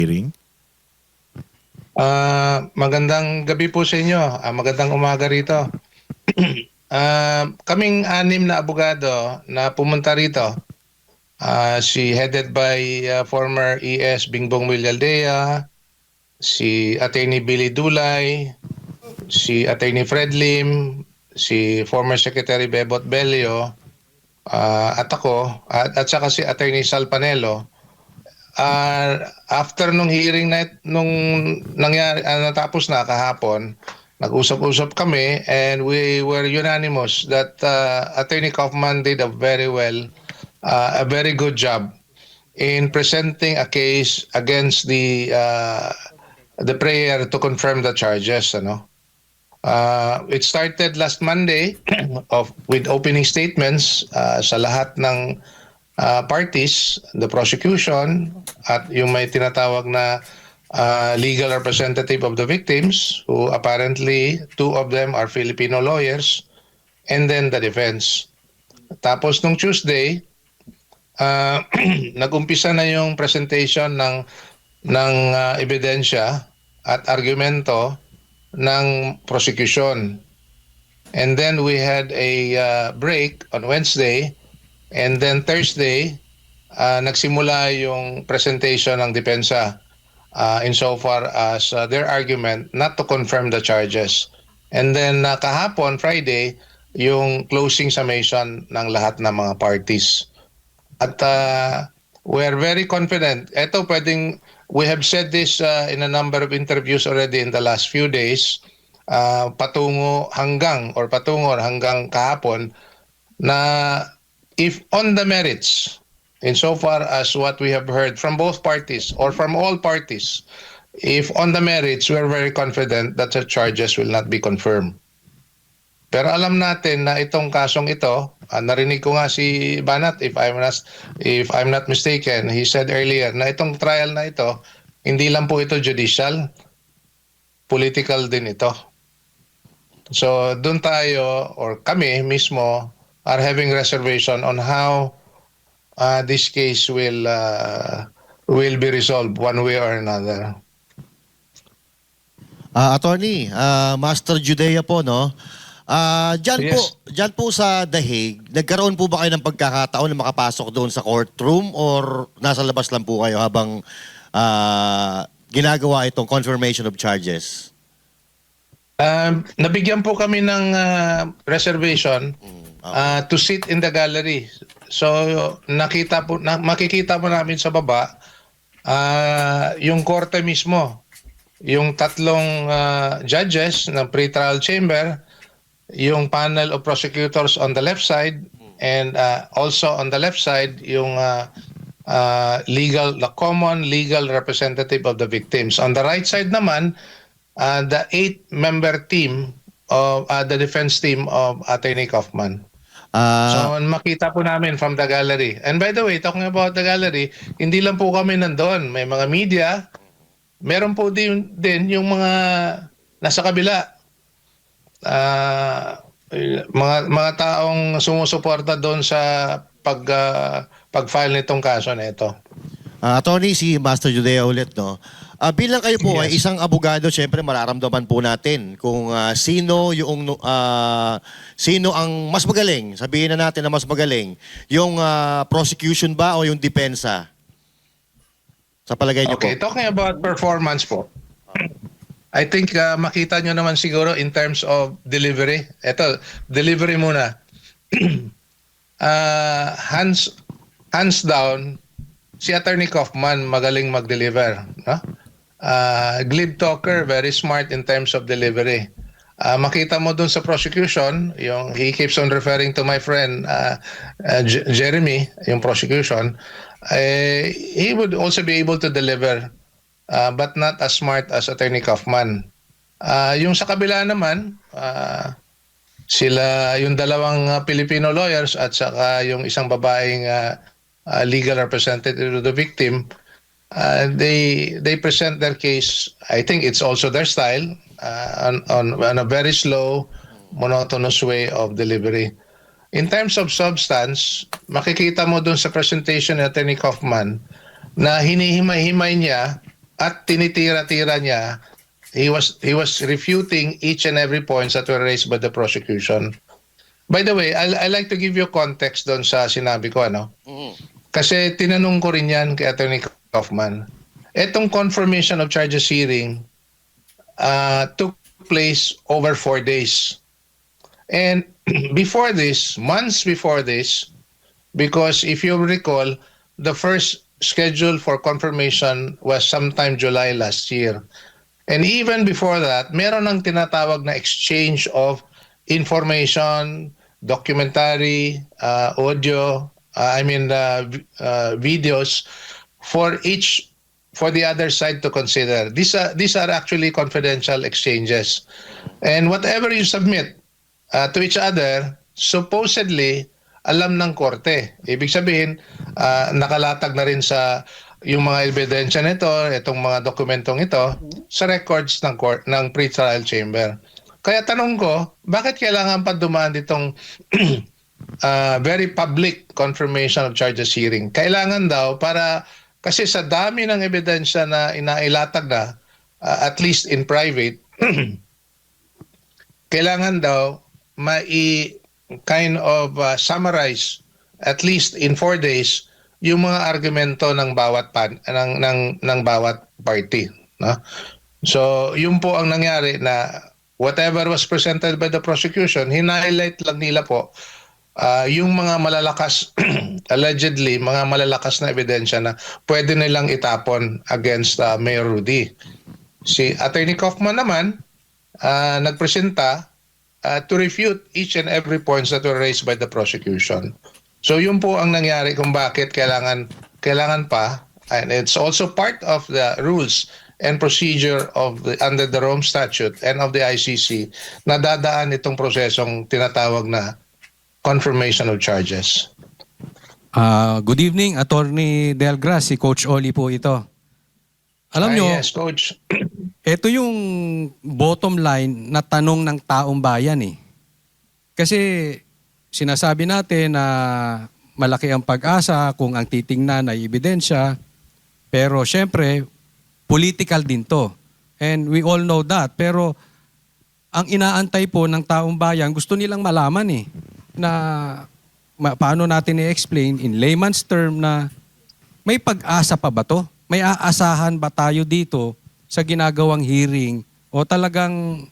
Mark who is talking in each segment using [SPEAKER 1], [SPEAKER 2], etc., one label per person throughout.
[SPEAKER 1] hearing.
[SPEAKER 2] Magandang gabi po sa inyo. Magandang umaga rito. Kaming anim na abogado na pumunta rito. Si headed by former ES Bingbong Villaldea, si Attorney Billy Dulay, si Attorney Fred Lim, si former Secretary Bebot Bello, at ako, at saka si Attorney Sal Panelo. After nung hearing na nung nangyari, natapos na kahapon, nag-usap-usap kami and we were unanimous that Attorney Kaufman did a very good job in presenting a case against the prayer to confirm the charges. It started last Monday with opening statements sa lahat ng parties, the prosecution at yung may tinatawag na legal representative of the victims, who apparently two of them are Filipino lawyers, and then the defense. Tapos nung Tuesday, nag-umpisa na yung presentation ng ebidensya at argumento ng prosecution. And then we had a break on Wednesday. And then Thursday, nagsimula yung presentation ng depensa insofar as their argument not to confirm the charges. And then kahapon, Friday, yung closing summation ng lahat ng mga parties. At we're very confident. We have said this in a number of interviews already in the last few days, patungo hanggang kahapon, na if on the merits, insofar as what we have heard from both parties or from all parties, if on the merits, we're very confident that the charges will not be confirmed. Pero alam natin na itong kasong ito, narinig ko nga si Banat, if I'm not mistaken, he said earlier na itong trial na ito, hindi lang po ito judicial, political din ito. So doon tayo, or kami mismo, are having reservation on how this case will be resolved one way or another.
[SPEAKER 3] Attorney, Master Judea po, no?
[SPEAKER 2] Yes.
[SPEAKER 3] Diyan po sa The Hague, nagkaroon po ba kayo ng pagkakataon na makapasok doon sa courtroom or nasa labas lang po kayo habang ginagawa itong confirmation of charges?
[SPEAKER 2] Nabigyan po kami ng reservation to sit in the gallery. So makikita po namin sa baba yung korte mismo, yung tatlong judges ng pre-trial chamber, yung panel of prosecutors on the left side, and also on the left side yung the common legal representative of the victims. On the right side naman, the 8-member team of the defense team of Attorney Kaufman. So makita po namin from the gallery. And by the way, talking about the gallery, hindi lang po kami nandoon. May mga media, meron po din yung mga nasa kabila. Mga taong sumusuporta doon sa pag-file nitong kaso na ito.
[SPEAKER 3] Attorney, si Master Judea ulit, no? Bilang kayo po ay
[SPEAKER 2] Yes.
[SPEAKER 3] isang abogado, syempre mararamdaman po natin kung sino ang mas magaling. Sabihin na natin na mas magaling. Yung prosecution ba o yung depensa? Sa palagay niyo
[SPEAKER 2] Okay,
[SPEAKER 3] po.
[SPEAKER 2] talking about performance po. I think makita nyo naman siguro in terms of delivery. Ito, delivery muna. Hands down, si Attorney Kaufman magaling mag-deliver. No? Glib talker, very smart in terms of delivery. Makita mo dun sa prosecution, he keeps on referring to my friend Jeremy, yung prosecution, he would also be able to deliver, but not as smart as Attorney Kaufman. Yung sa kabila naman, sila yung dalawang Filipino lawyers at saka yung isang babaeng legal representative of the victim, they present their case. I think it's also their style, on a very slow, monotonous way of delivery. In terms of substance, makikita mo dun sa presentation ni Attorney Kaufman na hinihimay-himay niya at tinitira-tira niya, he was refuting each and every points that were raised by the prosecution. By the way, I like to give you context doon sa sinabi ko, ano? Kasi tinanong ko rin yan kay Attorney Kaufman. Etong confirmation of charges hearing took place over 4 days. And before this, months before this, because if you recall, the first schedule for confirmation was sometime July last year. And even before that, meron ng tinatawag na exchange of information, documentary, audio, videos for the other side to consider. These are actually confidential exchanges. And whatever you submit to each other, supposedly alam ng korte. Ibig sabihin, nakalatag na rin sa yung mga ebidensya nito, itong mga dokumentong ito, sa records ng court, ng pre-trial chamber. Kaya tanong ko, bakit kailangan pa dumaan ditong very public confirmation of charges hearing? Kailangan daw para, kasi sa dami ng ebidensya na inailatag na, at least in private, kailangan daw summarize at least in 4 days yung mga argumento ng bawat ng bawat party, no? So yun po ang nangyari, na whatever was presented by the prosecution, hinighlight lang nila po yung mga malalakas allegedly mga malalakas na ebidensya na pwede nilang itapon against Mayor Rudy. Si Attorney Kaufman naman nagpresenta to refute each and every points that were raised by the prosecution. So yun po ang nangyari kung bakit kailangan pa, and it's also part of the rules and procedure of under the Rome Statute and of the ICC na dadaan itong prosesong tinatawag na confirmation of charges.
[SPEAKER 1] Good evening, Attorney Delgras, si Coach Oli po ito. Alam nyo,
[SPEAKER 2] Yes, Coach.
[SPEAKER 1] ito yung bottom line na tanong ng taong bayan eh. Kasi sinasabi natin na malaki ang pag-asa kung ang titingnan ay ebidensya, pero syempre, political din to. And we all know that. Pero ang inaantay po ng taong bayan, gusto nilang malaman eh, na paano natin i-explain in layman's term na may pag-asa pa ba to? May aasahan ba tayo dito sa ginagawang hearing o talagang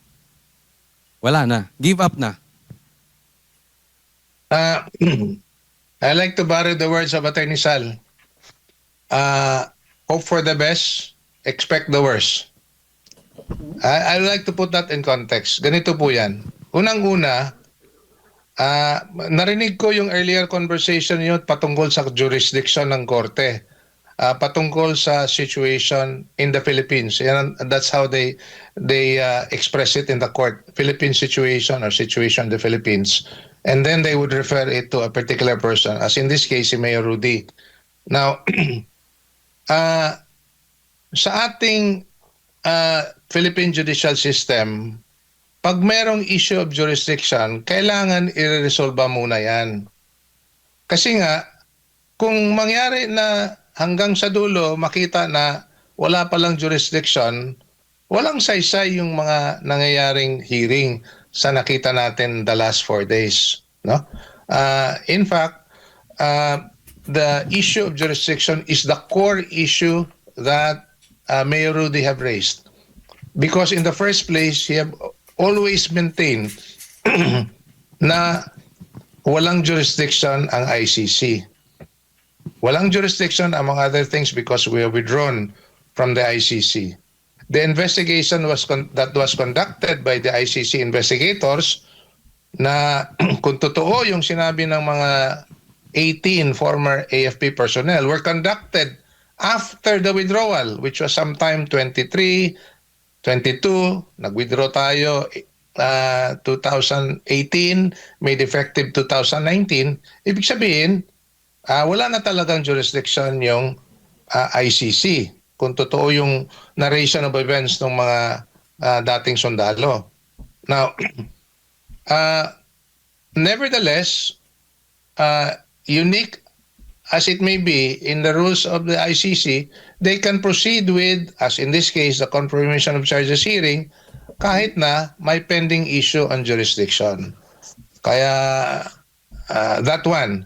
[SPEAKER 1] wala na, give up na?
[SPEAKER 2] I like to borrow the words of Attorney Sal. Hope for the best, expect the worst. I like to put that in context. Ganito po yan. Unang-una, narinig ko yung earlier conversation yun patungkol sa jurisdiction ng korte. Patungkol sa situation in the Philippines. And that's how they express it in the court. Philippine situation or situation in the Philippines. And then they would refer it to a particular person, as in this case, si Mayor Rudy. Now, sa ating Philippine judicial system, pag merong issue of jurisdiction, kailangan i-resolve muna yan. Kasi nga, kung mangyari na hanggang sa dulo makita na wala palang jurisdiction, walang saysay yung mga nangyayaring hearing sa nakita natin the last 4 days, no? In fact, the issue of jurisdiction is the core issue that Mayor Rudy have raised, because in the first place he have always maintained na walang jurisdiction ang ICC. Walang jurisdiction, among other things, because we are withdrawn from the ICC. The investigation that was conducted by the ICC investigators, na kung totoo yung sinabi ng mga 18 former AFP personnel, were conducted after the withdrawal, which was sometime 23, 22, nag-withdraw tayo 2018, made effective 2019. Ibig sabihin, wala na talagang jurisdiction yung ICC kung totoo yung narration of events ng mga dating sundalo. Now, nevertheless, unique as it may be, in the rules of the ICC, they can proceed with, as in this case, the confirmation of charges hearing, kahit na may pending issue on jurisdiction. Kaya that one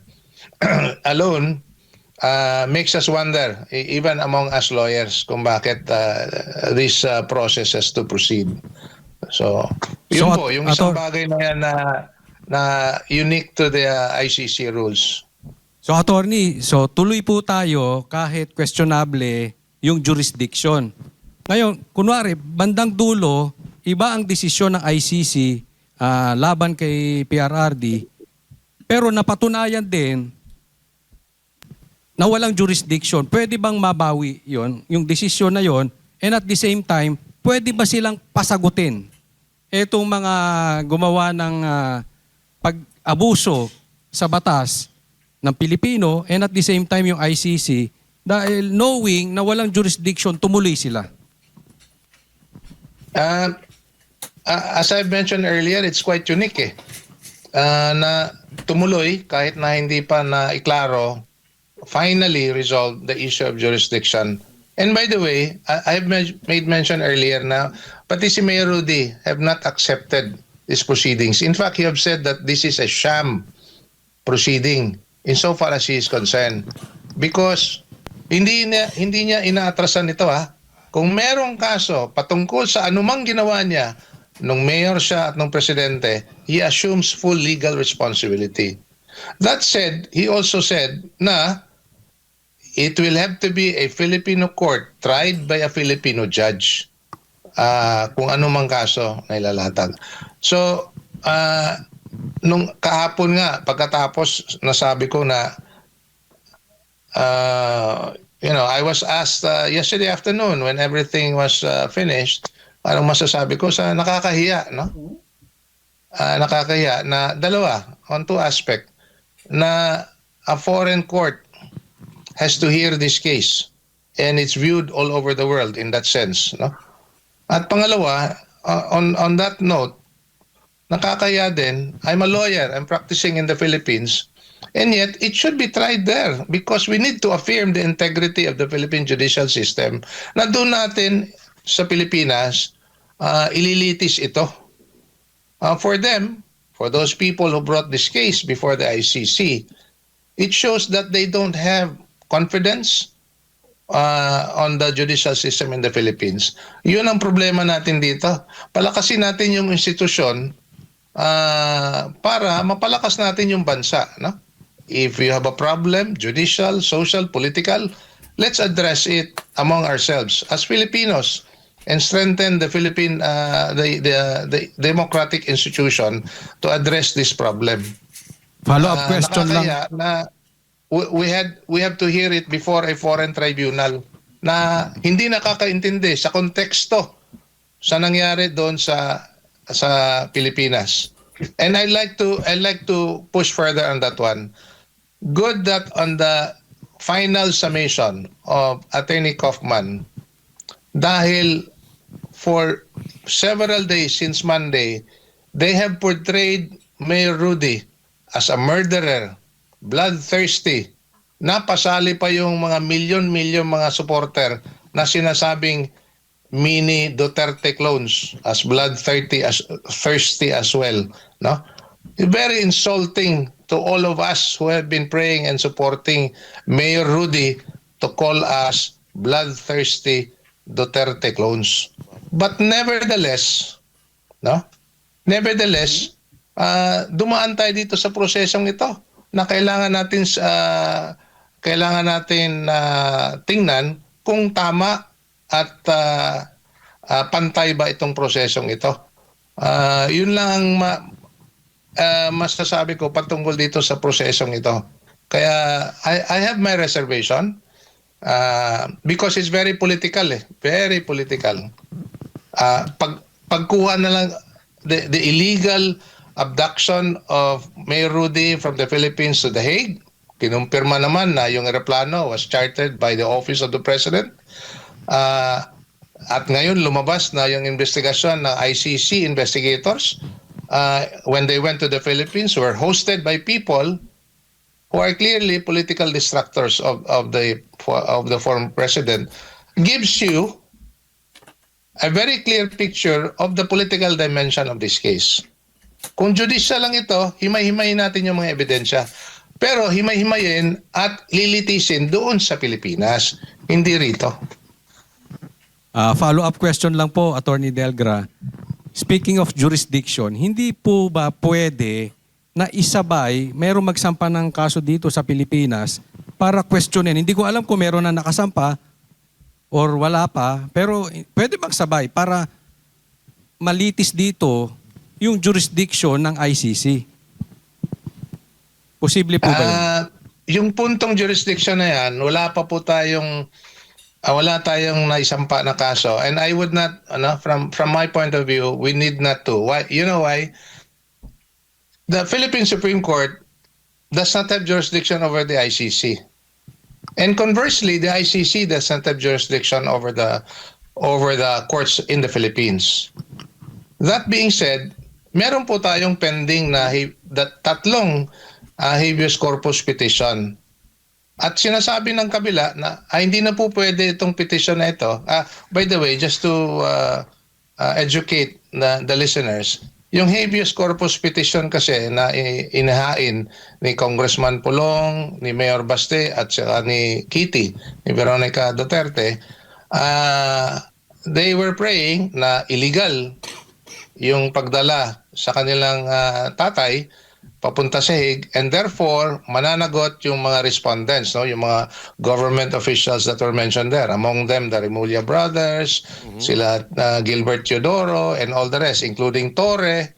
[SPEAKER 2] alone makes us wonder, even among us lawyers, kung bakit this process has to proceed. So, yun
[SPEAKER 1] So,
[SPEAKER 2] po, yung isang bagay na yan na unique to the ICC rules.
[SPEAKER 1] So attorney, so tuloy po tayo kahit questionable yung jurisdiction. Ngayon, kunwari, bandang dulo, iba ang desisyon ng ICC laban kay PRRD, pero napatunayan din na walang jurisdiction. Pwede bang mabawi yon, yung desisyon na yon, and at the same time, pwede ba silang pasagutin etong mga gumawa ng pag-abuso sa batas ng Pilipino, and at the same time yung ICC, dahil knowing na walang jurisdiction, tumuloy sila?
[SPEAKER 2] As I mentioned earlier, it's quite unique na tumuloy kahit na hindi pa na iklaro, finally resolved the issue of jurisdiction. And by the way, I have made mention earlier na pati si Mayor Rudy have not accepted these proceedings. In fact, he have said that this is a sham proceeding insofar as he is concerned. Because hindi niya inaatrasan ito Kung merong kaso patungkol sa anumang ginawa niya nung mayor siya at nung presidente, he assumes full legal responsibility. That said, he also said na it will have to be a Filipino court tried by a Filipino judge kung anumang kaso na ilalatag. So, nung kahapon nga, pagkatapos nasabi ko na I was asked yesterday afternoon when everything was finished, anong masasabi ko sa nakakahiya, no? Nakakahiya na dalawa, on two aspect, na a foreign court has to hear this case and it's viewed all over the world in that sense, no? At pangalawa, on that note, nakakaya din, I'm a lawyer, I'm practicing in the Philippines, and yet it should be tried there because we need to affirm the integrity of the Philippine judicial system na doon natin sa Pilipinas ililitis ito. For them, for those people who brought this case before the ICC, it shows that they don't have confidence on the judicial system in the Philippines. Yun ang problema natin dito. Palakasin natin yung institusyon para mapalakas natin yung bansa, no? If you have a problem, judicial, social, political, let's address it among ourselves as Filipinos and strengthen the Philippine the democratic institution to address this problem.
[SPEAKER 1] Follow-up question lang.
[SPEAKER 2] Na we have to hear it before a foreign tribunal na hindi nakakaintindi sa konteksto sa nangyari doon sa Pilipinas. And I like to push further on that one. Good that on the final summation of Attorney Kaufman, dahil for several days since Monday, they have portrayed Mayor Rudy as a murderer, bloodthirsty. Napasali pa yung mga milyon-milyon mga supporter na sinasabing mini Duterte clones as bloodthirsty as well, no? Very insulting to all of us who have been praying and supporting Mayor Rudy to call us bloodthirsty Duterte clones. But nevertheless, no? Nevertheless, dumaan tayo dito sa prosesong ito na kailangan natin tingnan kung tama at pantay ba itong prosesong ito. Yun lang masasabi ko patungkol dito sa prosesong ito. Kaya I have my reservation because it's very political very political. Pagkuha na lang the illegal abduction of Mayor Rudy from the Philippines to The Hague, kinumpirma naman na yung eroplano was chartered by the Office of the President. At ngayon lumabas na yung investigasyon ng ICC investigators when they went to the Philippines were hosted by people who are clearly political distractors of the former president, gives you a very clear picture of the political dimension of this case. Kung judicial lang ito, himay-himayin natin yung mga ebidensya. Pero himay-himayin at lilitisin doon sa Pilipinas, hindi rito.
[SPEAKER 1] Follow-up question lang po, Attorney Delgra. Speaking of jurisdiction, hindi po ba pwede na isabay, mayroong magsampa ng kaso dito sa Pilipinas para questionin? Hindi ko alam kung meron na nakasampa or wala pa, pero pwede bang sabay para malitis dito yung jurisdiction ng ICC? Posible po ba yun?
[SPEAKER 2] Yung puntong jurisdiction na yan, wala tayong naisampa na kaso. And I would not, from my point of view, we need not to. Why? You know why? The Philippine Supreme Court does not have jurisdiction over the ICC. And conversely, the ICC does not have jurisdiction over the courts in the Philippines. That being said, meron po tayong pending na tatlong habeas corpus petition. At sinasabi ng kabila na hindi na po pwede itong petition na ito. By the way, just to educate the listeners, yung habeas corpus petition kasi na inahain ni Congressman Pulong, ni Mayor Baste at saka ni Kitty, ni Veronica Duterte, they were praying na illegal yung pagdala sa kanilang tatay papunta sa Hague, and therefore mananagot yung mga respondents, no, yung mga government officials that were mentioned there, among them the Remulla brothers, sila Gilbert Teodoro and all the rest, including Torre.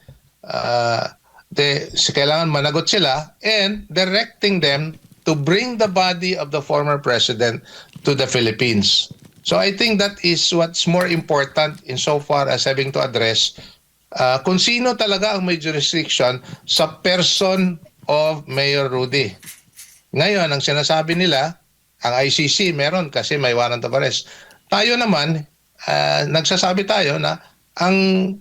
[SPEAKER 2] Kailangan managot sila and directing them to bring the body of the former president to the Philippines. So I think that is what's more important insofar as having to address kung sino talaga ang may jurisdiction sa person of Mayor Rudy. Ngayon, ang sinasabi nila, ang ICC meron kasi may warrant of arrest. Tayo naman, nagsasabi tayo na ang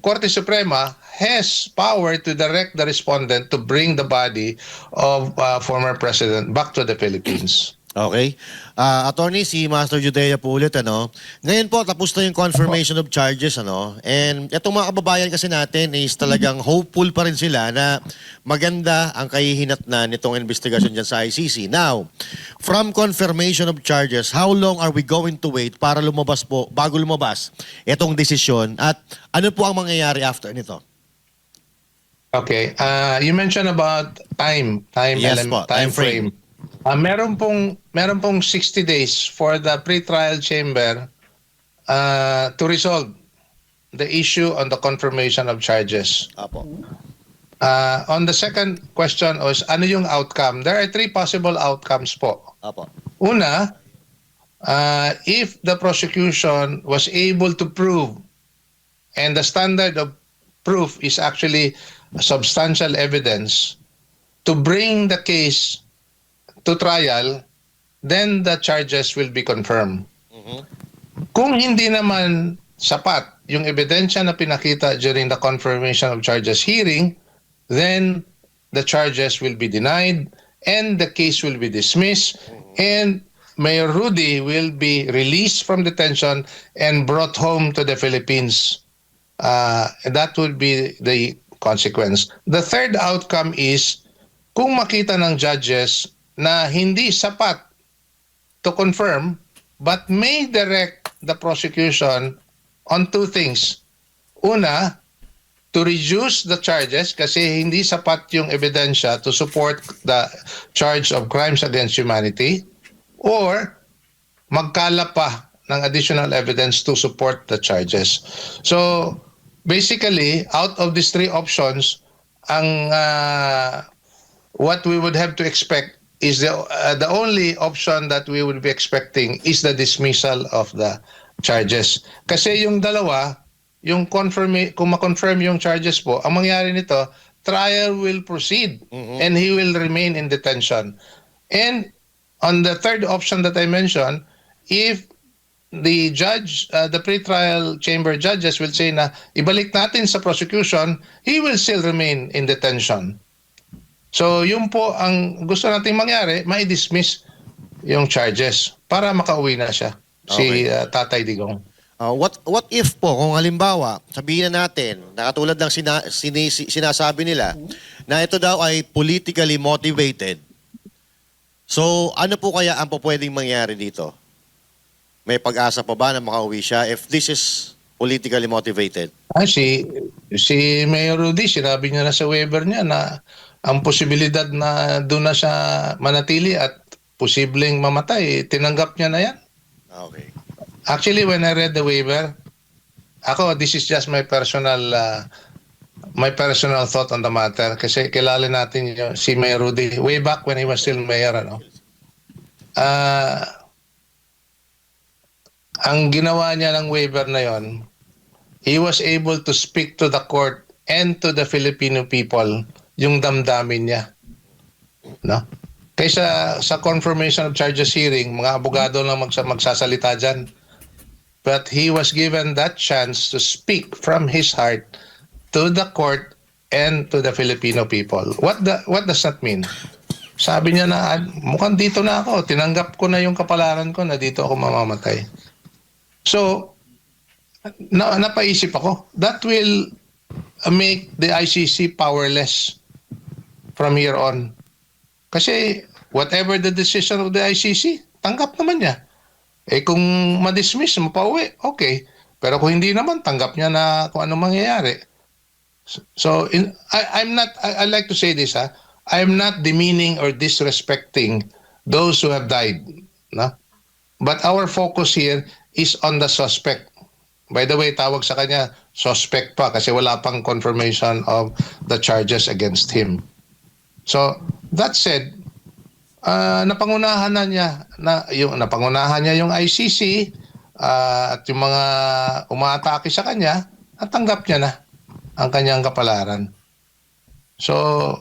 [SPEAKER 2] Korte Suprema has power to direct the respondent to bring the body of former president back to the Philippines.
[SPEAKER 3] Okay. Attorney, si Master Judea po ulit, Ngayon po, tapos na yung confirmation of charges, And itong mga kababayan kasi natin is talagang hopeful pa rin sila na maganda ang kahihinatnan nitong investigasyon dyan sa ICC. Now, from confirmation of charges, how long are we going to wait para lumabas po, bago lumabas itong desisyon? At ano po ang mangyayari after nito?
[SPEAKER 2] Okay. You mentioned about time
[SPEAKER 3] Yes po, time frame.
[SPEAKER 2] Meron pong 60 days for the pre-trial chamber to resolve the issue on the confirmation of charges.
[SPEAKER 3] Apo.
[SPEAKER 2] On the second question was, ano yung outcome? There are three possible outcomes po.
[SPEAKER 3] Apo.
[SPEAKER 2] Una, if the prosecution was able to prove, and the standard of proof is actually substantial evidence, to bring the case to trial, then the charges will be confirmed. Kung hindi naman sapat yung ebidensya na pinakita during the confirmation of charges hearing, then the charges will be denied and the case will be dismissed and Mayor Rudy will be released from detention and brought home to the Philippines. That would be the consequence. The third outcome is kung makita ng judges na hindi sapat to confirm but may direct the prosecution on two things. Una, to reduce the charges kasi hindi sapat yung ebidensya to support the charge of crimes against humanity, or magkala pa ng additional evidence to support the charges. So basically, out of these three options, ang what we would have to expect is the only option that we would be expecting is the dismissal of the charges. Kasi yung dalawa, yung kung ma-confirm yung charges po, ang mangyari nito, trial will proceed and he will remain in detention. And on the third option that I mentioned, if the judge, the pre-trial chamber judges will say na ibalik natin sa prosecution, he will still remain in detention. So yun po ang gusto nating mangyari, mai-dismiss yung charges para makauwi na siya, si
[SPEAKER 3] Okay.
[SPEAKER 2] Tatay Digong.
[SPEAKER 3] What if po, kung halimbawa, sabihin na natin, na katulad ng sinasabi nila, na ito daw ay politically motivated. So, ano po kaya ang pwedeng mangyari dito? May pag-asa pa ba na makauwi siya if this is politically motivated?
[SPEAKER 2] Si Mayor Rudy, sinabi niya na sa waiver niya na ang posibilidad na doon na siya manatili at posibleng mamatay, tinanggap niya na yan.
[SPEAKER 3] Okay.
[SPEAKER 2] Actually, when I read the waiver, this is just my personal thought on the matter kasi kilala natin si Mayor Rudy way back when he was still mayor, ano. Ang ginawa niya ng waiver na yon, he was able to speak to the court and to the Filipino people yung damdamin niya, no? Kaysa sa confirmation of charges hearing, mga abogado lang magsasalita dyan. But he was given that chance to speak from his heart to the court and to the Filipino people. What does that mean? Sabi niya na, mukhang dito na ako. Tinanggap ko na yung kapalaran ko na dito ako mamamatay. So, napaisip ako, that will make the ICC powerless from here on. Kasi whatever the decision of the ICC, tanggap naman niya. Kung ma-dismiss, mapauwi, okay. Pero kung hindi naman, tanggap niya na kung ano mangyayari. So, I like to say this, I'm not demeaning or disrespecting those who have died. No? But our focus here is on the suspect. By the way, tawag sa kanya, suspect pa kasi wala pang confirmation of the charges against him. So, that said, napangunahan niya yung ICC at yung mga umaatake sa kanya at tanggap niya na ang kanyang kapalaran. So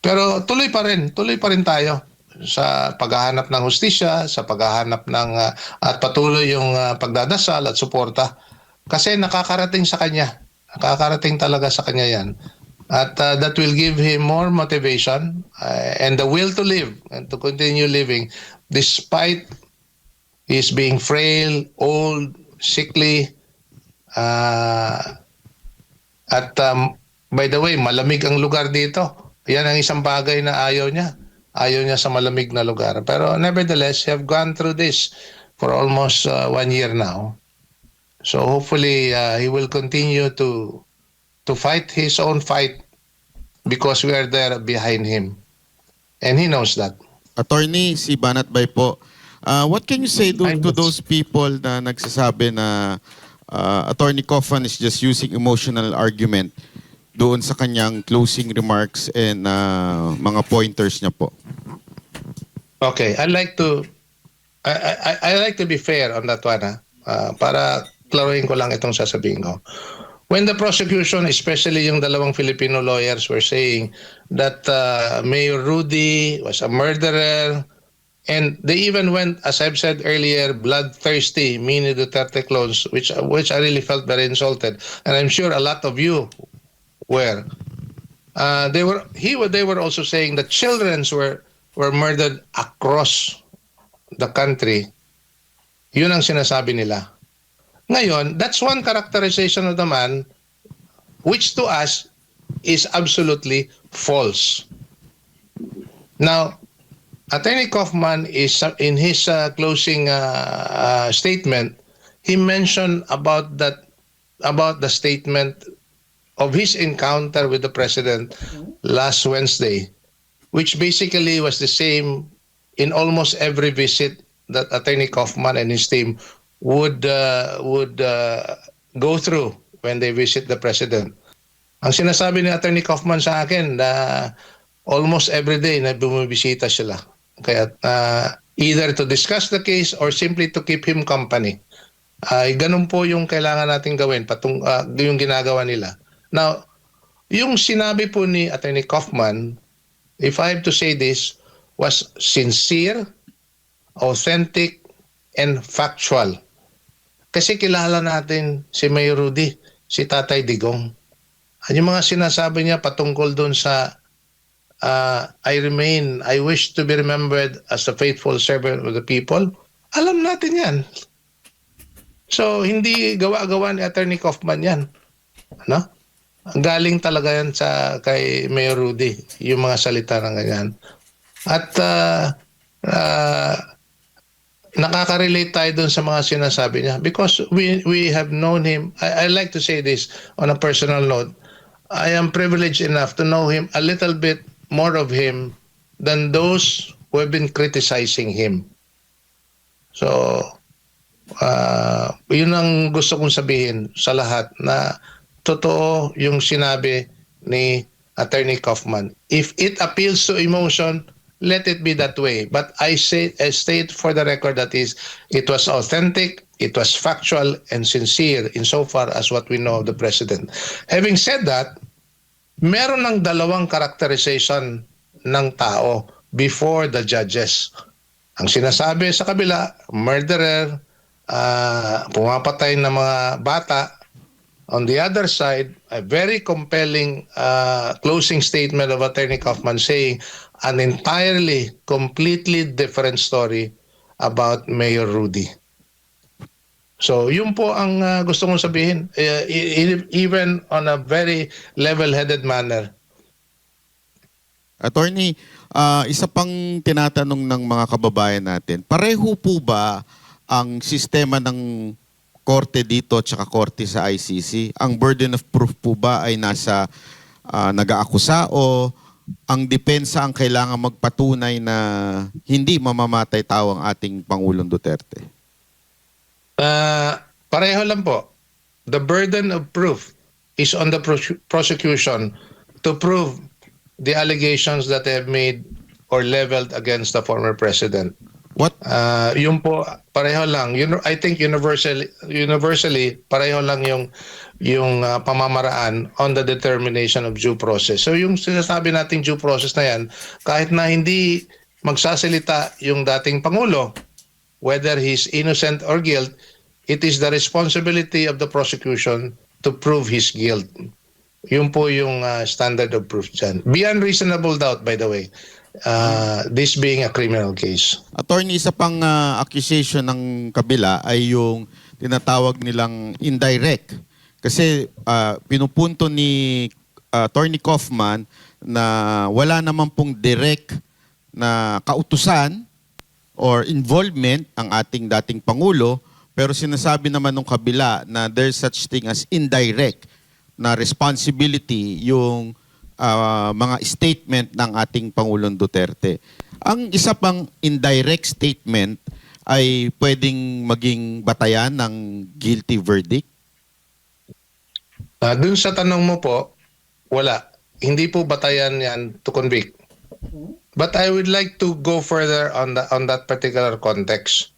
[SPEAKER 2] pero tuloy pa rin tayo sa paghahanap ng hustisya, sa paghahanap ng at patuloy yung pagdadasal at suporta kasi nakakarating talaga sa kanya yan. At that will give him more motivation and the will to live and to continue living despite his being frail, old, sickly. By the way, malamig ang lugar dito. Yan ang isang bagay na ayaw niya. Ayaw niya sa malamig na lugar. Pero nevertheless, he have gone through this for almost 1 year now. So hopefully he will continue to fight his own fight because we are there behind him. And he knows that.
[SPEAKER 4] Attorney, si Banat Bay po. What can you say to those people na nagsasabi na Attorney Kaufman is just using emotional argument doon sa kanyang closing remarks and mga pointers niya po?
[SPEAKER 2] Okay, I like to be fair on that one, para klaruhin ko lang itong sasabihin ko. When the prosecution, especially yung dalawang Filipino lawyers, were saying that Mayor Rudy was a murderer, and they even went, as I've said earlier, bloodthirsty, Mini Duterte clones, which I really felt very insulted, and I'm sure a lot of you were. They were also saying that children were murdered across the country. Yun ang sinasabi nila. Ngayon, that's one characterization of the man which to us is absolutely false. Now, Attorney Kaufman is in his closing statement, he mentioned about the statement of his encounter with the president last Wednesday, which basically was the same in almost every visit that Attorney Kaufman and his team would go through when they visit the president. Ang sinasabi ni Attorney Kaufman sa akin na almost every day na bumibisita sila. Kaya either to discuss the case or simply to keep him company. Ganun po yung kailangan natin gawin, yung ginagawa nila. Now, yung sinabi po ni Attorney Kaufman, if I have to say this, was sincere, authentic, and factual. Kasi kilala natin si Mayor Rudy, si Tatay Digong. Yung mga sinasabi niya patungkol doon sa I wish to be remembered as a faithful servant of the people. Alam natin yan. So, hindi gawa-gawa ni Attorney Kaufman yan. Ano? Galing talaga yan kay Mayor Rudy, yung mga salita ng ganyan. At nakaka-relate tayo dun sa mga sinasabi niya because we have known him. I like to say this on a personal note. I am privileged enough to know him a little bit more of him than those who have been criticizing him. So, yun ang gusto kong sabihin sa lahat na totoo yung sinabi ni Attorney Kaufman. If it appeals to emotion, let it be that way. But I state for the record that it was authentic, it was factual and sincere insofar as what we know of the President. Having said that, meron ng dalawang characterization ng tao before the judges. Ang sinasabi sa kabila, murderer, pumapatay ng mga bata. On the other side, a very compelling closing statement of Attorney Kaufman saying an entirely, completely different story about Mayor Rudy. So, yun po ang gusto kong sabihin, even on a very level-headed manner.
[SPEAKER 4] Attorney, isa pang tinatanong ng mga kababayan natin, pareho po ba ang sistema ng korte dito at saka korte sa ICC? Ang burden of proof po ba ay nasa nag-aakusa o ang depensa ang kailangan magpatunay na hindi mamamatay tao ang ating Pangulong Duterte?
[SPEAKER 2] Pareho lang po. The burden of proof is on the prosecution to prove the allegations that they have made or leveled against the former president.
[SPEAKER 4] What?
[SPEAKER 2] Yun po, pareho lang. I think universally pareho lang yung pamamaraan on the determination of due process. So yung sinasabi nating due process na yan, kahit na hindi magsasalita yung dating Pangulo, whether he's innocent or guilt, it is the responsibility of the prosecution to prove his guilt. Yun po yung standard of proof dyan. Beyond reasonable doubt, by the way. This being a criminal case.
[SPEAKER 4] Attorney, isa pang accusation ng kabila ay yung tinatawag nilang indirect. Kasi pinupunto ni Attorney Kaufman na wala naman pong direct na kautusan or involvement ang ating dating Pangulo, pero sinasabi naman ng kabila na there's such thing as indirect na responsibility yung mga statement ng ating Pangulong Duterte. Ang isa pang indirect statement ay pwedeng maging batayan ng guilty verdict?
[SPEAKER 2] Dun sa tanong mo po, wala. Hindi po batayan yan to convict. But I would like to go further on that particular context.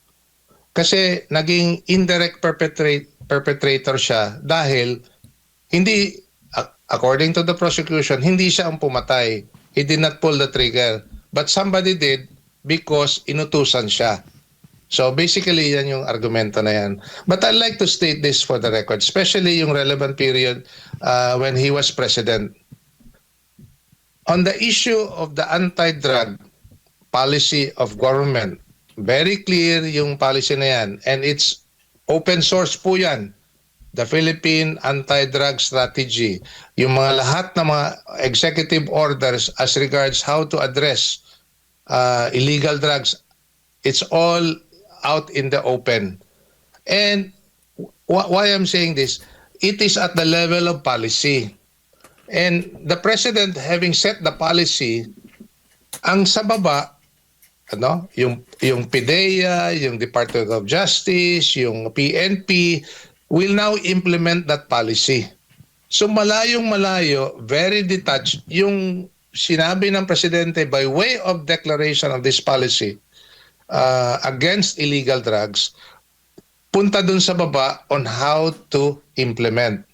[SPEAKER 2] Kasi naging indirect perpetrator siya dahil hindi, according to the prosecution, hindi siya ang pumatay. He did not pull the trigger. But somebody did because inutusan siya. So basically, yan yung argumento na yan. But I'd like to state this for the record, especially yung relevant period when he was president. On the issue of the anti-drug policy of government, very clear yung policy na yan. And it's open source po yan. The Philippine Anti-Drug Strategy, yung mga lahat ng mga executive orders as regards how to address illegal drugs, it's all out in the open. And why I'm saying this, it is at the level of policy. And the President having set the policy, ang sa baba, yung PIDEA, yung Department of Justice, yung PNP, will now implement that policy. So malayong-malayo, very detached, yung sinabi ng Presidente by way of declaration of this policy against illegal drugs, punta dun sa baba on how to implement.